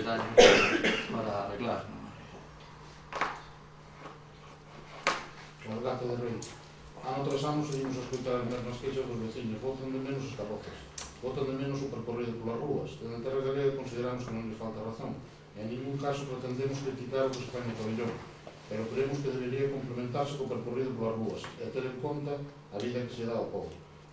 10 años para arreglar. O gato de rei. Ano tras ano seguimos a escutar as mesmas queixas dos veciños. Botan de menos as carrozas. Botan de menos o percorrido polas rúas. Desde a Terra Galega consideramos que non lles falta razón. En ningún caso pretendemos criticar o que se fai no pabellón, pero creemos que debería complementarse co percorrido polas rúas e ter en conta a vida que se dá ao povo.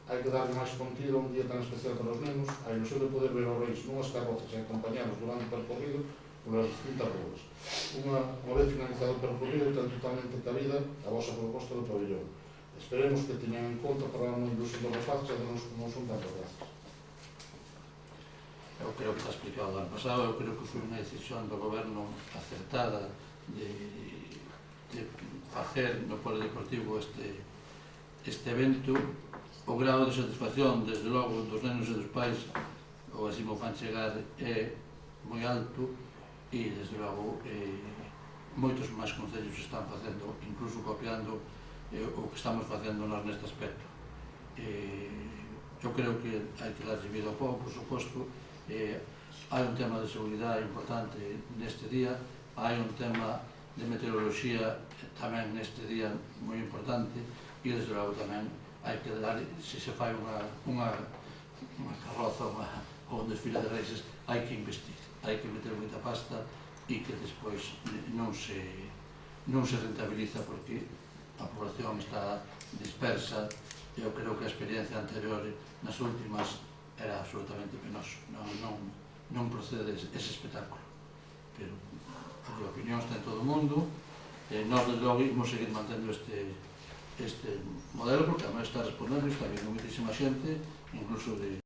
Hai que darle máis contido a un día tan especial para os nenos, a ilusión de poder ver os reis nunhas carrozas e acompañados durante o percorrido polas distintas rúas. Unha vez finalizado o percorrido, ten totalmente cabida a vosa proposta do pabellón. Esperemos que teñan en conta para a non ilusión dos rapaces e de non son tan rapaces. Eu creo que está explicado o ano pasado, eu creo que foi unha decisión do goberno acertada de facer no polideportivo este evento. O grado de satisfacción, desde logo, dos nenos e dos pais, ou así mo fan chegar, é moi alto e, desde logo, moitos máis concellos están facendo, incluso copiando o que estamos facendo nós neste aspecto. Eu creo que hai que darlle vida ao povo, por suposto. Hai un tema de seguridade importante neste día, hai un tema de meteoroloxía tamén neste día moi importante e, desde logo, tamén hai que dar, se se fai unha carroza ou un desfile de reis, hai que investir, hai que meter moita pasta e que despois non se rentabiliza porque a población está dispersa. Eu creo que a experiencia anterior nas últimas era absolutamente penoso, non procede ese espectáculo, pero a opinión está en todo o mundo. Nós, desde logo, imos seguir mantendo este modelo porque además está respondendo, está vindo moitísima xente, incluso de